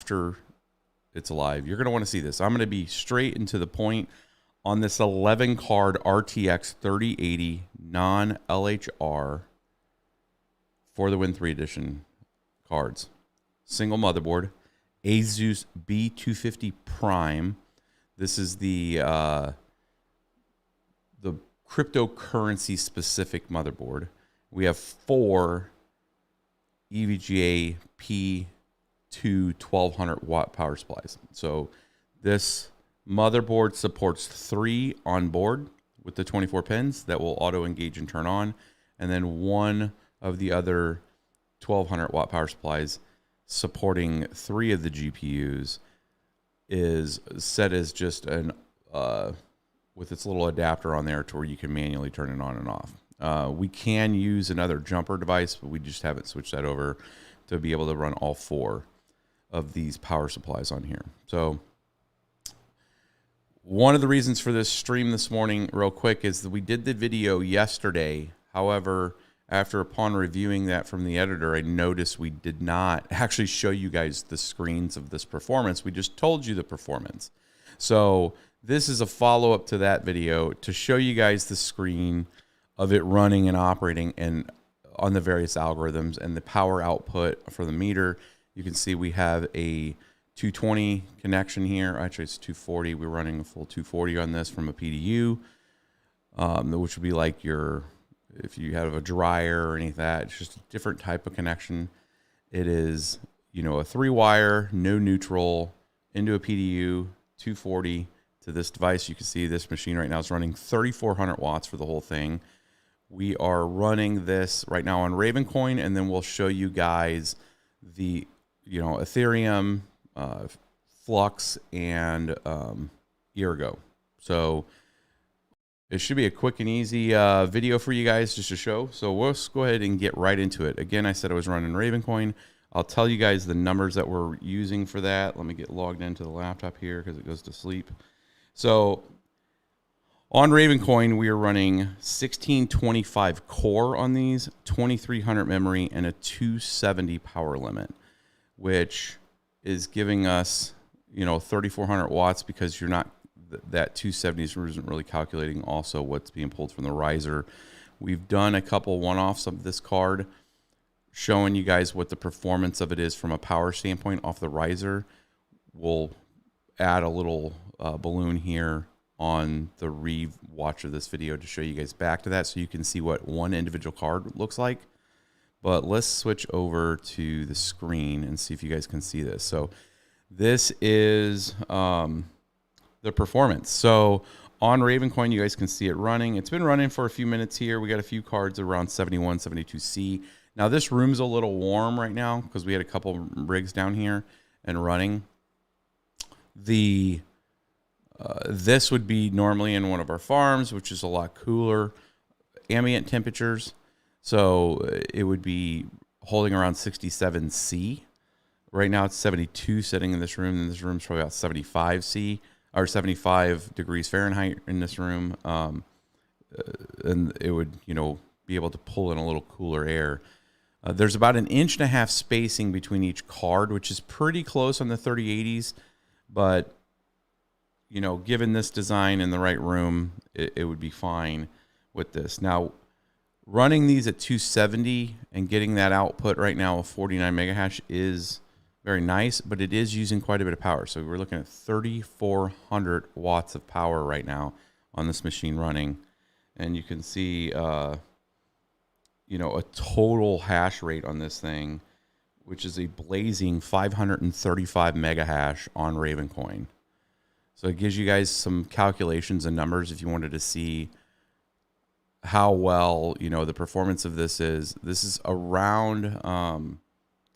after it's live. You're going to want to see this. I'm going to be straight into the point on this 11 card RTX 3080 non-LHR for the Win 3 edition cards. Single motherboard, Asus B250 Prime. This is the cryptocurrency specific motherboard. We have 4 EVGA P2 1200 watt power supplies. So this motherboard supports 3 on board with the 24 pins that will auto engage and turn on, and then 1 of the other 1200 watt power supplies supporting 3 of the GPUs is set as just an with its little adapter on there to where you can manually turn it on and off. We can use another jumper device, but we just haven't switched that over to be able to run all 4 of these power supplies on here. So one of the reasons for this stream this morning, real quick, is that we did the video yesterday. However, upon reviewing that from the editor, I noticed we did not actually show you guys the screens of this performance. We just told you the performance. So this is a follow-up to that video to show you guys the screen of it running and operating and on the various algorithms and the power output for the meter. You can see we have a 220 connection here. Actually, it's 240. We're running a full 240 on this from a PDU, which would be like your, if you have a dryer or any of that. It's just a different type of connection. It is, you know, a 3-wire, no neutral, into a PDU, 240 to this device. You can see this machine right now is running 3,400 watts for the whole thing. We are running this right now on Ravencoin, and then we'll show you guys the, you know, Ethereum, Flux, and Ergo. So it should be a quick and easy video for you guys just to show. So we'll just go ahead and get right into it. Again, I said I was running Ravencoin. I'll tell you guys the numbers that we're using for that. Let me get logged into the laptop here because it goes to sleep. So on Ravencoin, we are running 1625 core on these, 2300 memory, and a 270 power limit, which is giving us, you know, 3,400 watts because you're not, that 270 isn't really calculating also what's being pulled from the riser. We've done a couple one-offs of this card showing you guys what the performance of it is from a power standpoint off the riser. We'll add a little balloon here on the re-watch of this video to show you guys back to that so you can see what one individual card looks like. But let's switch over to the screen and see if you guys can see this. So this is the performance. So on Ravencoin, you guys can see it running. It's been running for a few minutes here. We got a few cards around 71, 72C. Now this room's a little warm right now because we had a couple rigs down here and running. This would be normally in one of our farms, which is a lot cooler ambient temperatures. So it would be holding around 67C. Right now it's 72 sitting in this room, and this room's probably about 75C or 75 degrees Fahrenheit in this room. And it would, you know, be able to pull in a little cooler air. There's about 1.5 inch spacing between each card, which is pretty close on the 3080s, but you know, given this design in the right room, it would be fine with this. Now, running these at 270 and getting that output right now of 49 megahash is very nice, but it is using quite a bit of power. So we're looking at 3,400 watts of power right now on this machine running. And you can see, you know, a total hash rate on this thing, which is a blazing 535 megahash on Ravencoin. So it gives you guys some calculations and numbers if you wanted to see how well, you know, the performance of this is. This is around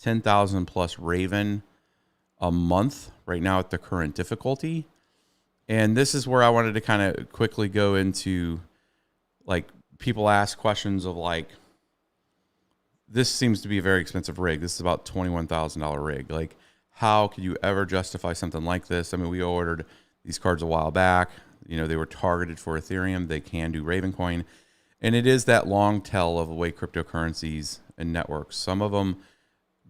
10,000 plus Raven a month right now at the current difficulty. And this is where I wanted to kind of quickly go into, like, people ask questions of like, this seems to be a very expensive rig. This is about $21,000 rig. Like, how could you ever justify something like this? I mean, we ordered these cards a while back. You know, they were targeted for Ethereum. They can do Ravencoin. And it is that long tail of the way cryptocurrencies and networks. Some of them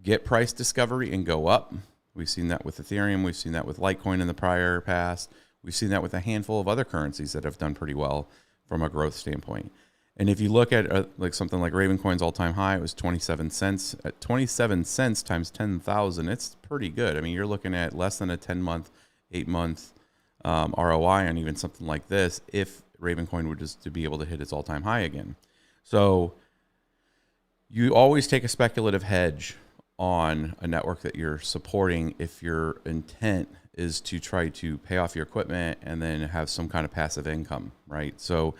get price discovery and go up. We've seen that with Ethereum. We've seen that with Litecoin in the prior past. We've seen that with a handful of other currencies that have done pretty well from a growth standpoint. And if you look at like something like Ravencoin's all-time high, it was 27 cents. At 27 cents times 10,000, it's pretty good. I mean, you're looking at less than a 10-month, 8-month ROI on even something like this if Ravencoin were just to be able to hit its all-time high again. So you always take a speculative hedge on a network that you're supporting if your intent is to try to pay off your equipment and then have some kind of passive income, right? So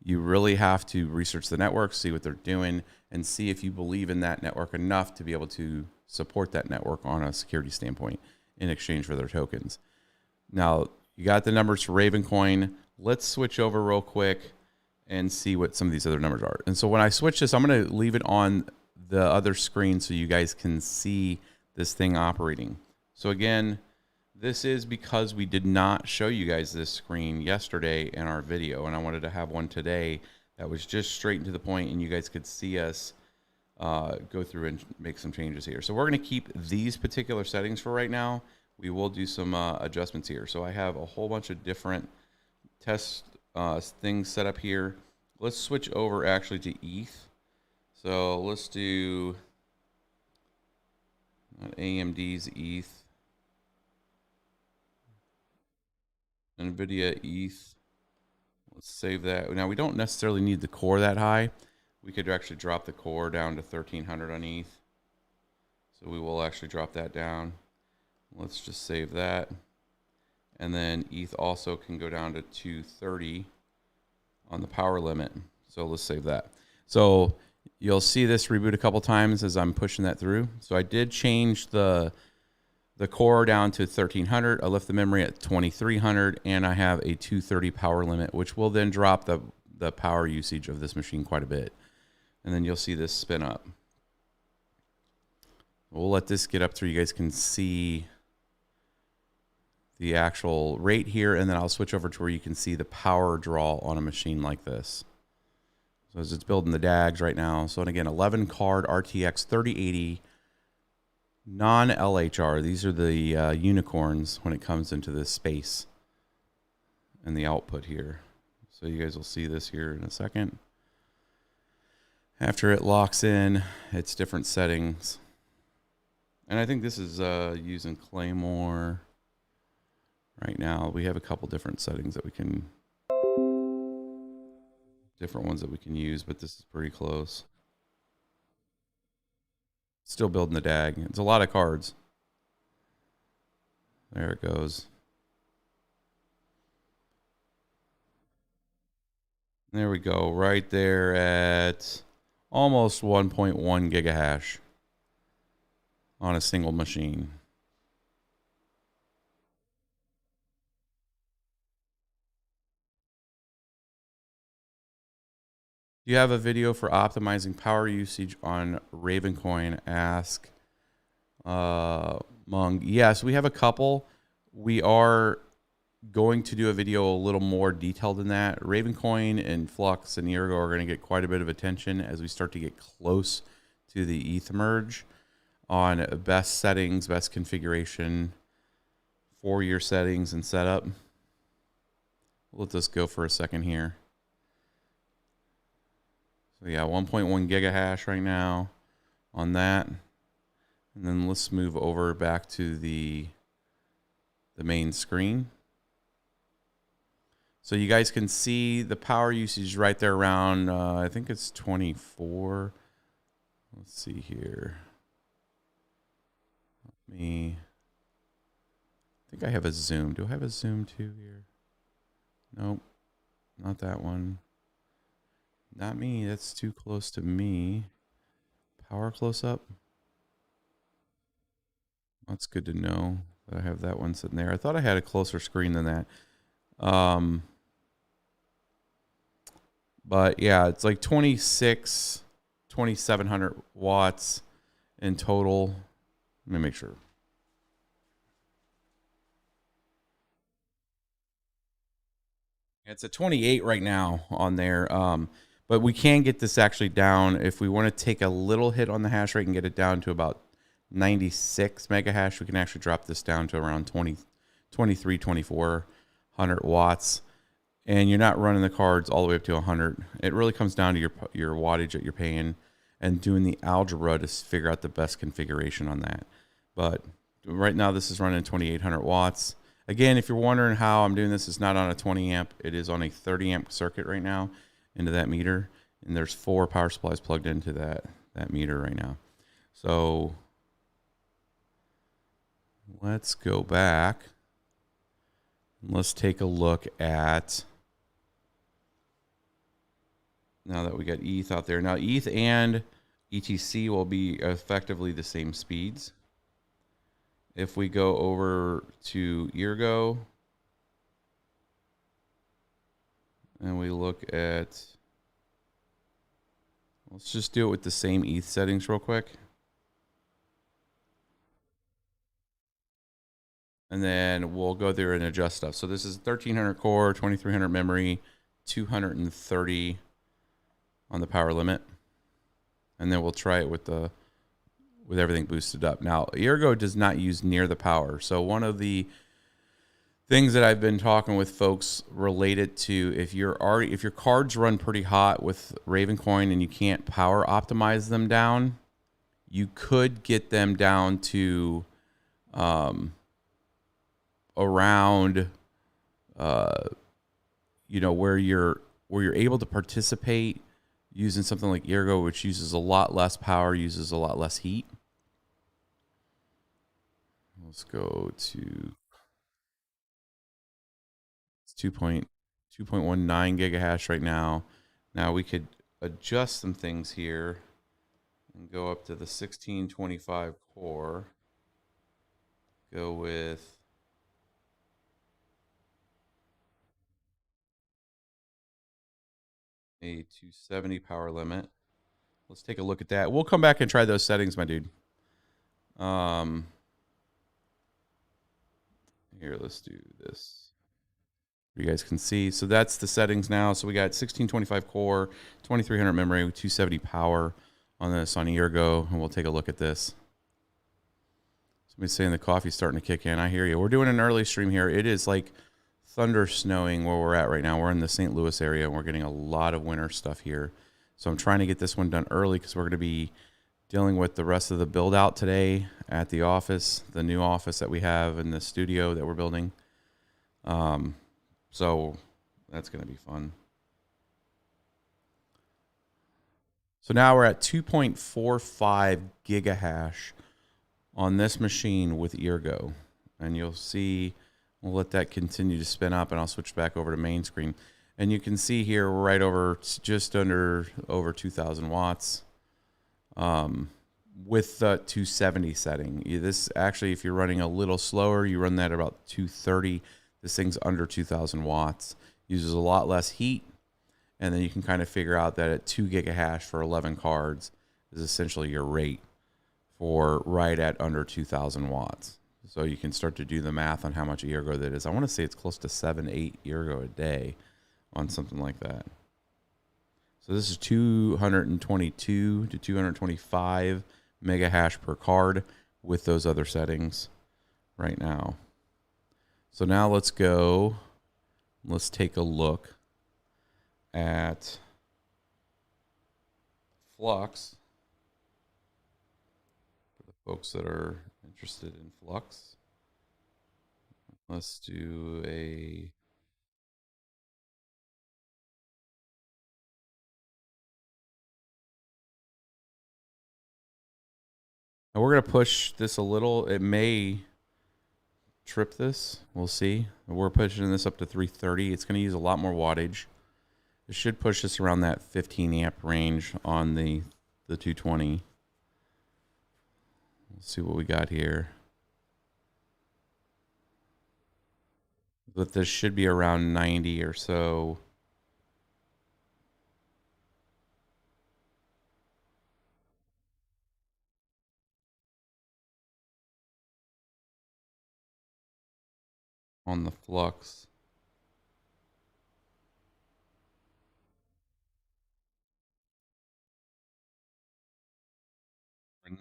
you really have to research the network, see what they're doing, and see if you believe in that network enough to be able to support that network on a security standpoint in exchange for their tokens. Now, you got the numbers for Ravencoin. Let's switch over real quick and see what some of these other numbers are. And so when I switch this, I'm going to leave it on the other screen so you guys can see this thing operating. So again, this is because we did not show you guys this screen yesterday in our video, and I wanted to have one today that was just straight and to the point, and you guys could see us go through and make some changes here. So we're going to keep these particular settings for right now. We will do some adjustments here. So I have a whole bunch of different test things set up here. Let's switch over actually to ETH. So let's do AMD's ETH. NVIDIA ETH. Let's save that. Now we don't necessarily need the core that high. We could actually drop the core down to 1300 on ETH. So we will actually drop that down. Let's just save that. And then ETH also can go down to 230 on the power limit. So let's save that. So you'll see this reboot a couple times as I'm pushing that through. So I did change the core down to 1300. I left the memory at 2300, and I have a 230 power limit, which will then drop the power usage of this machine quite a bit. And then you'll see this spin up. We'll let this get up so you guys can see the actual rate here, and then I'll switch over to where you can see the power draw on a machine like this. So as it's building the DAGs right now. So and again, 11 card RTX 3080 non-LHR. These are the unicorns when it comes into this space and the output here. So you guys will see this here in a second. After it locks in, it's different settings. And I think this is using Claymore. Right now, we have a couple different settings that we can, different ones that we can use, but this is pretty close. Still building the DAG. It's a lot of cards. There it goes. There we go. Right there at almost 1.1 gigahash on a single machine. Do you have a video for optimizing power usage on Ravencoin? Ask Mung. Yes, we have a couple. We are going to do a video a little more detailed than that. Ravencoin and Flux and Ergo are going to get quite a bit of attention as we start to get close to the ETH merge on best settings, best configuration for your settings and setup. We'll let this go for a second here. So yeah, 1.1 gigahash right now on that. And then let's move over back to the main screen. So you guys can see the power usage right there around, I think it's 24. Let's see here. I think I have a zoom. Do I have a zoom too here? Nope, not that one. Not me, that's too close to me. Power close up. That's good to know that I have that one sitting there. I thought I had a closer screen than that. But yeah, it's like 2,700 watts in total. Let me make sure. It's at 28 right now on there. But we can get this actually down if we want to take a little hit on the hash rate and get it down to about 96 mega hash, we can actually drop this down to around 23, 2400 watts. And you're not running the cards all the way up to 100. It really comes down to your wattage that you're paying and doing the algebra to figure out the best configuration on that. But right now, this is running 2800 watts. Again, if you're wondering how I'm doing this, it's not on a 20 amp. It is on a 30 amp circuit right now into that meter. And there's 4 power supplies plugged into that meter right now. So let's go back. Let's take a look at, now that we got ETH out there. Now ETH and ETC will be effectively the same speeds. If we go over to Ergo and we look at, let's just do it with the same ETH settings real quick. And then we'll go there and adjust stuff. So this is 1300 core, 2300 memory, 230 on the power limit. And then we'll try it with everything boosted up. Now, Ergo does not use near the power. So one of the things that I've been talking with folks related to, if your cards run pretty hot with Ravencoin and you can't power optimize them down, you could get them down to around where you're able to participate using something like Ergo, which uses a lot less power, uses a lot less heat. Let's go to 2.19 gigahash right now. Now we could adjust some things here and go up to the 1625 core. Go with a 270 power limit. Let's take a look at that. We'll come back and try those settings, my dude. Here, let's do this. You guys can see. So that's the settings now. So we got 1625 core, 2300 memory, 270 power on this on Ergo, and we'll take a look at this. Somebody's saying the coffee's starting to kick in. I hear you. We're doing an early stream here. It is like thunder snowing where we're at right now. We're in the St. Louis area, and we're getting a lot of winter stuff here. So I'm trying to get this one done early because we're going to be dealing with the rest of the build out today at the office, the new office that we have in the studio that we're building. So that's going to be fun. So now we're at 2.45 gigahash on this machine with Ergo. And you'll see, we'll let that continue to spin up, and I'll switch back over to main screen. And you can see here, we're right over, just over 2,000 watts. With the 270 setting. This actually, if you're running a little slower, you run that about 230. This thing's under 2,000 watts. Uses a lot less heat, and then you can kind of figure out that at 2 gigahash for 11 cards is essentially your rate for right at under 2,000 watts. So you can start to do the math on how much Ergo that is. I want to say it's close to 7-8 Ergo a day on something like that. So this is 222 to 225 mega hash per card with those other settings right now. So now let's go. Let's take a look at Flux. For the folks that are interested in Flux, let's do a and we're going to push this a little. It may trip this. We'll see. We're pushing this up to 330. It's going to use a lot more wattage. It should push us around that 15 amp range on the 220. Let's see what we got here. But this should be around 90 or so. On the Flux.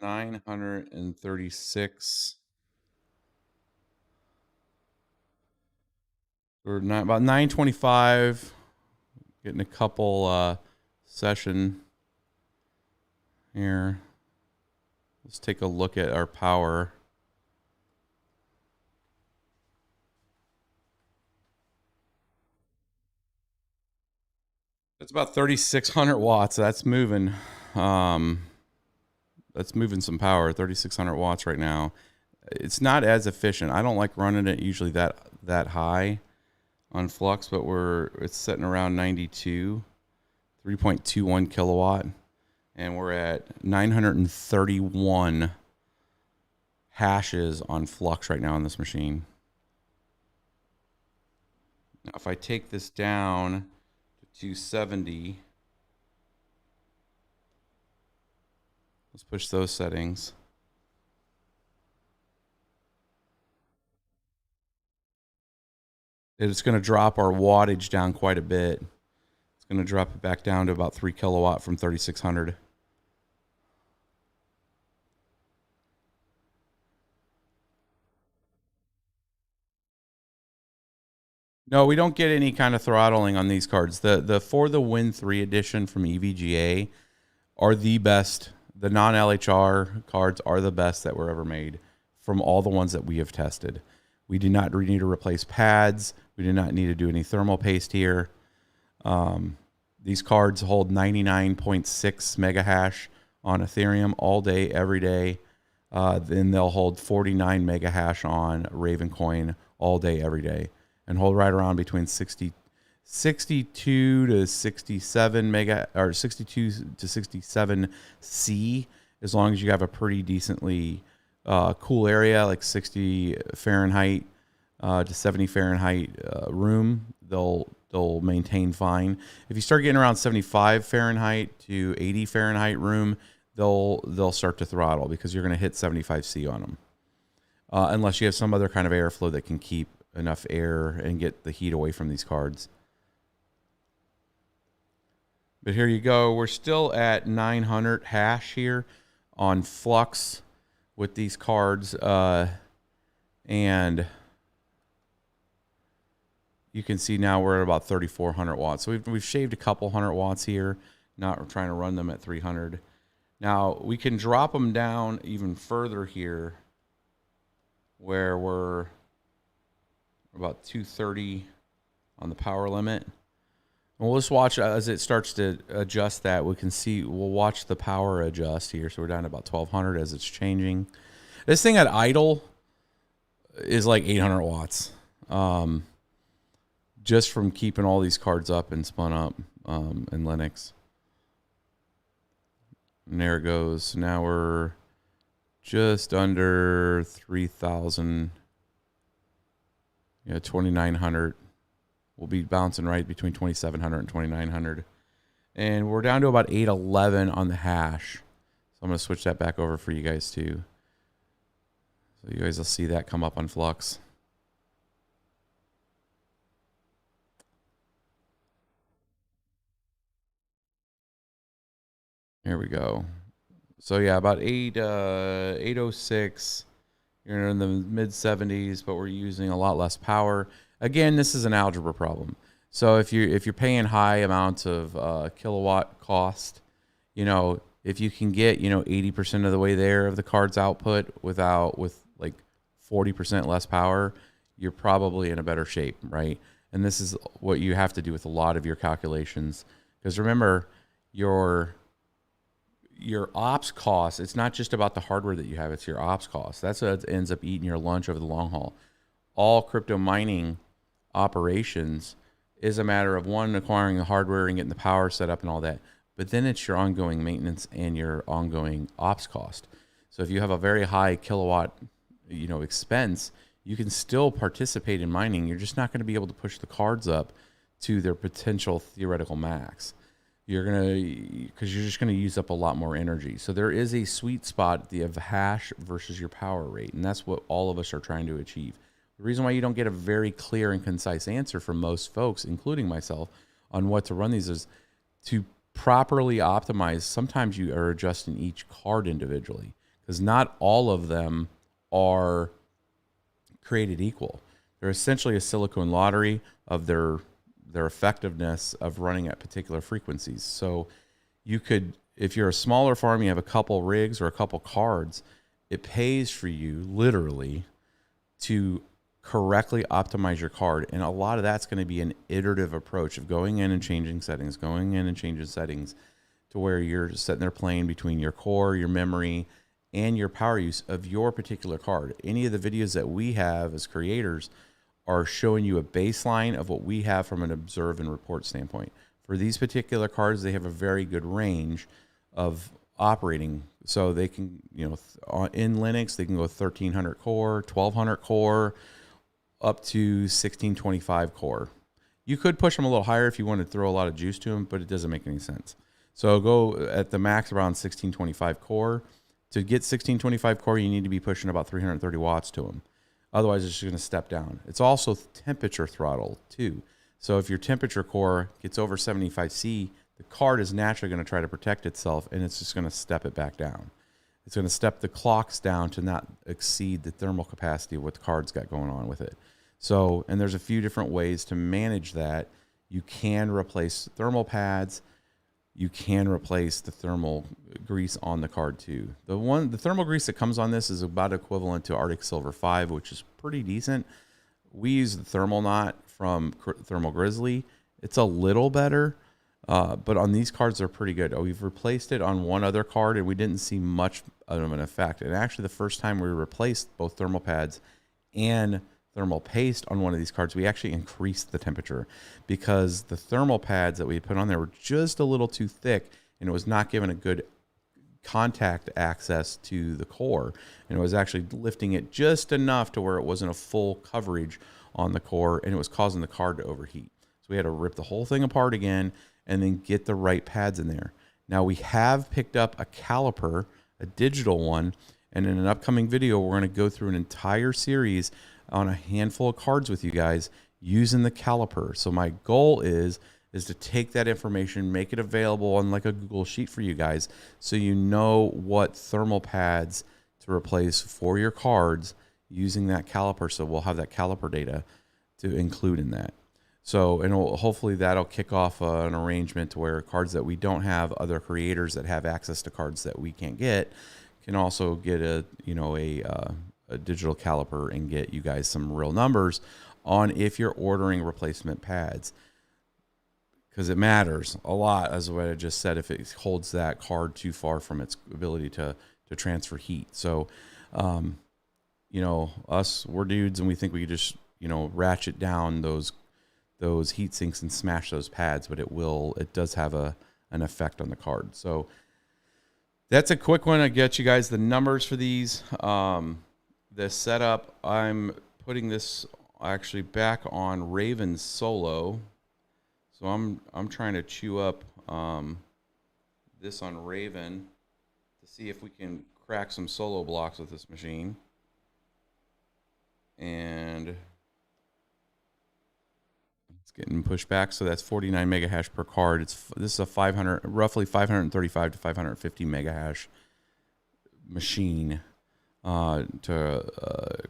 936. We're not about 925. Getting a couple session here. Let's take a look at our power. It's about 3,600 watts. That's moving. That's moving some power. 3,600 watts right now. It's not as efficient. I don't like running it usually that high on Flux, but it's sitting around 92, 3.21 kilowatt, and we're at 931 hashes on Flux right now on this machine. Now, if I take this down to 270, let's push those settings. It's going to drop our wattage down quite a bit. It's going to drop it back down to about 3 kilowatt from 3,600. No, we don't get any kind of throttling on these cards. The For the Win 3 edition from EVGA are the best. The non-LHR cards are the best that were ever made from all the ones that we have tested. We do not need to replace pads. We do not need to do any thermal paste here. These cards hold 99.6 mega hash on Ethereum all day, every day. Then they'll hold 49 mega hash on Ravencoin all day, every day, and hold right around between 62 to 67 mega, or 62 to 67 C, as long as you have a pretty decently cool area, like 60 Fahrenheit to 70 Fahrenheit room. They'll maintain fine. If you start getting around 75 Fahrenheit to 80 Fahrenheit room, they'll start to throttle because you're going to hit 75 C on them, unless you have some other kind of airflow that can keep enough air and get the heat away from these cards. But here you go. We're still at 900 hash here on Flux with these cards, and you can see now we're at about 3,400 watts. So we've shaved a couple hundred watts here. Not trying to run them at 300. Now we can drop them down even further here, where we're about 230 on the power limit. And we'll just watch as it starts to adjust that. We can see, we'll watch the power adjust here. So we're down to about 1,200 as it's changing. This thing at idle is like 800 watts. Just from keeping all these cards up and spun up in Linux. And there it goes. Now we're just under 3,000. 2,900. We'll be bouncing right between 2,700 and 2,900. And we're down to about 811 on the hash. So I'm going to switch that back over for you guys too. So you guys will see that come up on Flux. Here we go. So yeah, about 806. You're in the mid 70s, but we're using a lot less power. Again, this is an algebra problem. So if you're paying high amounts of kilowatt cost, if you can get 80% of the way there of the card's output with like 40% less power, you're probably in a better shape, right? And this is what you have to do with a lot of your calculations, because remember, your ops costs, it's not just about the hardware that you have, it's your ops costs. That's what ends up eating your lunch over the long haul. All crypto mining operations is a matter of, one, acquiring the hardware and getting the power set up and all that, but then it's your ongoing maintenance and your ongoing ops cost. So if you have a very high kilowatt expense, you can still participate in mining. You're just not going to be able to push the cards up to their potential theoretical max. Because you're just going to use up a lot more energy. So there is a sweet spot of hash versus your power rate, and that's what all of us are trying to achieve. The reason why you don't get a very clear and concise answer from most folks, including myself, on what to run these is to properly optimize. Sometimes you are adjusting each card individually. because not all of them are created equal. They're essentially a silicone lottery of their effectiveness of running at particular frequencies. So you could, if you're a smaller farm, you have a couple rigs or a couple cards, it pays for you literally to correctly optimize your card. And a lot of that's going to be an iterative approach of going in and changing settings, to where you're just sitting there playing between your core, your memory, and your power use of your particular card. Any of the videos that we have as creators are showing you a baseline of what we have from an observe and report standpoint. For these particular cards, they have a very good range of operating. So they can, you know, in Linux, they can go 1300 core, 1200 core, up to 1625 core. You could push them a little higher if you want to throw a lot of juice to them, but it doesn't make any sense. So go at the max around 1625 core. To get 1625 core, you need to be pushing about 330 watts to them. Otherwise, it's just going to step down. It's also temperature throttle too. So if your temperature core gets over 75C, the card is naturally going to try to protect itself, and it's just going to step it back down. It's going to step the clocks down to not exceed the thermal capacity of what the card's got going on with it. So, and there's a few different ways to manage that. You can replace thermal pads. You can replace the thermal grease on the card too. The thermal grease that comes on this is about equivalent to Arctic Silver 5, which is pretty decent. We use the thermal knot from Thermal Grizzly. It's a little better, but on these cards they're pretty good. We've replaced it on one other card and we didn't see much of an effect. And actually the first time we replaced both thermal pads and thermal paste on one of these cards, we actually increased the temperature because the thermal pads that we put on there were just a little too thick and it was not giving a good contact access to the core, and it was actually lifting it just enough to where it wasn't a full coverage on the core, and it was causing the card to overheat. So we had to rip the whole thing apart again and then get the right pads in there. Now we have picked up a caliper, a digital one, and in an upcoming video we're going to go through an entire series on a handful of cards with you guys using the caliper. So my goal is to take that information, make it available on like a Google Sheet for you guys so you know what thermal pads to replace for your cards using that caliper. So we'll have that caliper data to include in that. So, and hopefully that'll kick off an arrangement to where cards that we don't have, other creators that have access to cards that we can't get, can also get a digital caliper and get you guys some real numbers on if you're ordering replacement pads, because it matters a lot, as what I just said, if it holds that card too far from its ability to transfer heat. So you know, we're dudes and we think we could just, you know, ratchet down those heat sinks and smash those pads, but it does have an effect on the card. So that's a quick one. I get you guys the numbers for these. The setup, I'm putting this actually back on Raven Solo. So I'm trying to chew up this on Raven to see if we can crack some solo blocks with this machine. And it's getting pushed back, so that's 49 mega hash per card. This is a roughly 535 to 550 mega hash machine to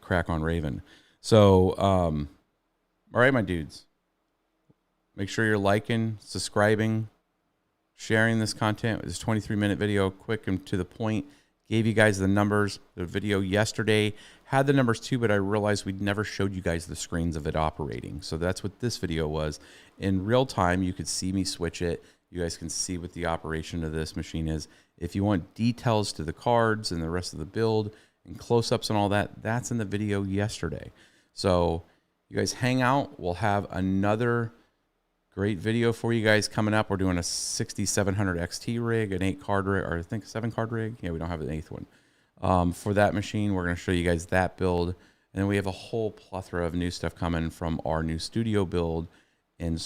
crack on Raven. So all right, my dudes, make sure you're liking, subscribing, sharing this content. This 23-minute video, quick and to the point. Gave you guys the numbers. The video yesterday had the numbers too, but I realized we'd never showed you guys the screens of it operating. So that's what this video was. In real time, you could see me switch it. You guys can see what the operation of this machine is. If you want details to the cards and the rest of the build and close-ups and all that, that's in the video yesterday. So you guys hang out. We'll have another great video for you guys coming up. We're doing a 6700 XT rig, an 8-card rig, or I think 7-card rig. Yeah, we don't have an 8th one. For that machine, we're going to show you guys that build. And then we have a whole plethora of new stuff coming from our new studio build and